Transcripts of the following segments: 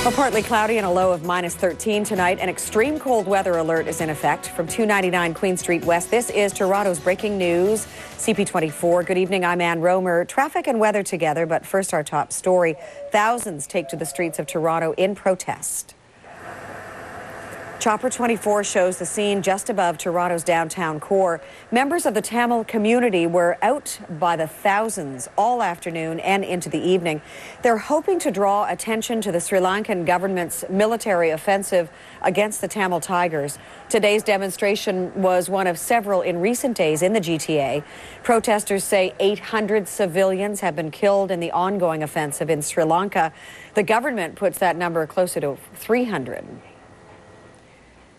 Well, partly cloudy and a low of -13 tonight. An extreme cold weather alert is in effect from 299 Queen Street West. This is Toronto's breaking news. CP24. Good evening. I'm Ann Romer. Traffic and weather together, but first our top story. Thousands take to the streets of Toronto in protest. Cp24 shows the scene just above Toronto's downtown core. Members of the Tamil community were out by the thousands all afternoon and into the evening. They're hoping to draw attention to the Sri Lankan government's military offensive against the Tamil Tigers. Today's demonstration was one of several in recent days in the GTA. Protesters say 800 civilians have been killed in the ongoing offensive in Sri Lanka. The government puts that number closer to 300.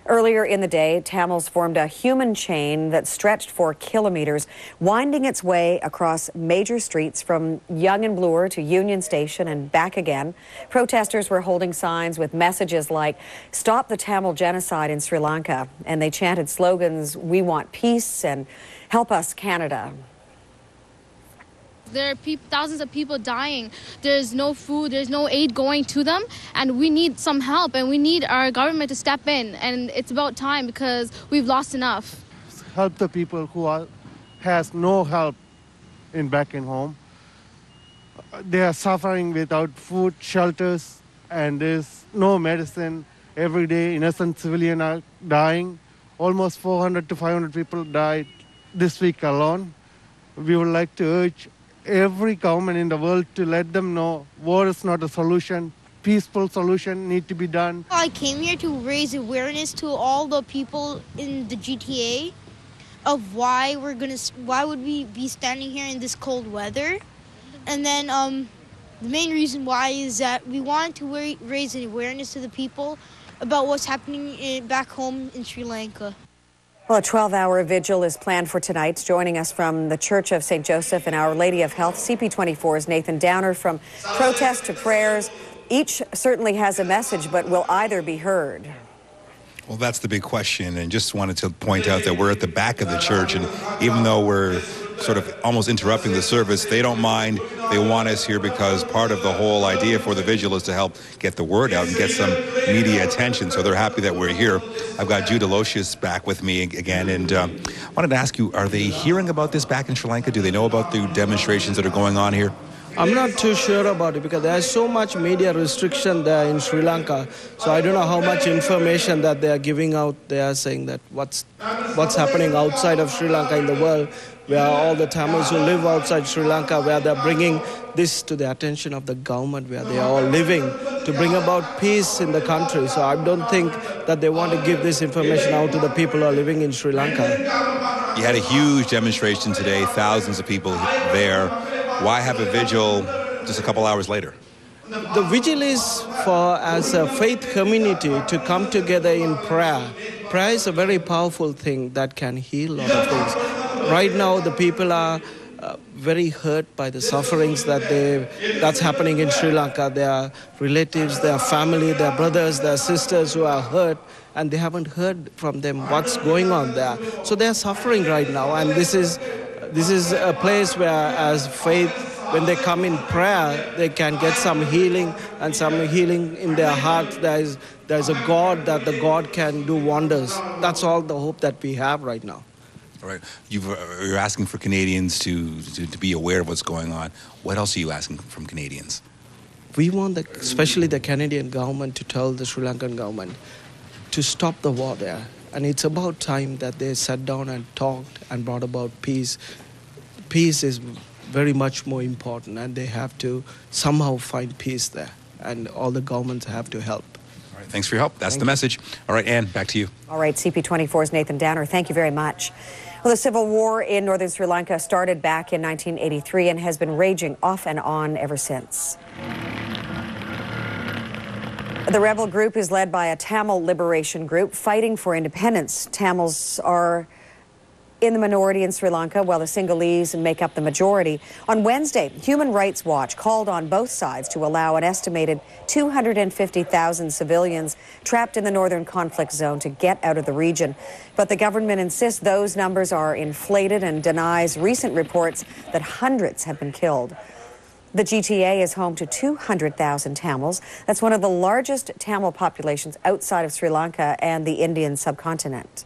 Earlier in the day, Tamils formed a human chain that stretched for kilometers, winding its way across major streets from Yonge and Bloor to Union Station and back again. Protesters were holding signs with messages like, "Stop the Tamil genocide in Sri Lanka," and they chanted slogans, "We want peace," and "Help us, Canada." There are thousands of people dying. There's no food, there's no aid going to them, and we need some help, and we need our government to step in, and it's about time because we've lost enough. Help the people who has no help back in home. They are suffering without food, shelters, and there's no medicine. Every day, innocent civilians are dying. Almost 400 to 500 people died this week alone. We would like to urge every government in the world to let them know war is not a solution. Peaceful solution need to be done. I came here to raise awareness to all the people in the GTA of why would we be standing here in this cold weather. And then the main reason why is that we wanted to raise an awareness to the people about what's happening back home in Sri Lanka. Well, a 12-hour vigil is planned for tonight. Joining us from the Church of St. Joseph and Our Lady of Health, CP24's Nathan Downer. From protest to prayers, each certainly has a message, but will either be heard? Well, that's the big question, and just wanted to point out that we're at the back of the church, and even though we're sort of almost interrupting the service, they don't mind. They want us here because part of the whole idea for the vigil is to help get the word out and get some media attention, so they're happy that we're here. I've got Jude Aloysius back with me again, and I wanted to ask you, are they hearing about this back in Sri Lanka? Do they know about the demonstrations that are going on here? I'm not too sure about it because there's so much media restriction there in Sri Lanka. So I don't know how much information that they are giving out. They are saying that what's happening outside of Sri Lanka in the world, where all the Tamils who live outside Sri Lanka, where they're bringing this to the attention of the government, where they are all living to bring about peace in the country. So I don't think that they want to give this information out to the people who are living in Sri Lanka. You had a huge demonstration today, thousands of people there. Why have a vigil just a couple hours later? The vigil is for, as a faith community, to come together in prayer. Prayer is a very powerful thing that can heal a lot of things. Right now, the people are very hurt by the sufferings that's happening in Sri Lanka. Their relatives, their family, their brothers, their sisters who are hurt, and they haven't heard from them what's going on there. So they're suffering right now, and this is a place where, as faith, when they come in prayer, they can get some healing and some healing in their hearts. There's a God, that the God can do wonders. That's all the hope that we have right now. All right. You're asking for Canadians to be aware of what's going on. What else are you asking from Canadians? We want, especially the Canadian government, to tell the Sri Lankan government to stop the war there. And it's about time that they sat down and talked and brought about peace. Peace is very much more important, and they have to somehow find peace there. And all the governments have to help. All right, thanks for your help. That's the message. All right, Ann, back to you. All right, CP24's Nathan Downer, thank you very much. Well, the civil war in northern Sri Lanka started back in 1983 and has been raging off and on ever since. The rebel group is led by a Tamil liberation group fighting for independence. Tamils are in the minority in Sri Lanka, while the Sinhalese make up the majority. On Wednesday, Human Rights Watch called on both sides to allow an estimated 250,000 civilians trapped in the northern conflict zone to get out of the region. But the government insists those numbers are inflated and denies recent reports that hundreds have been killed. The GTA is home to 200,000 Tamils. That's one of the largest Tamil populations outside of Sri Lanka and the Indian subcontinent.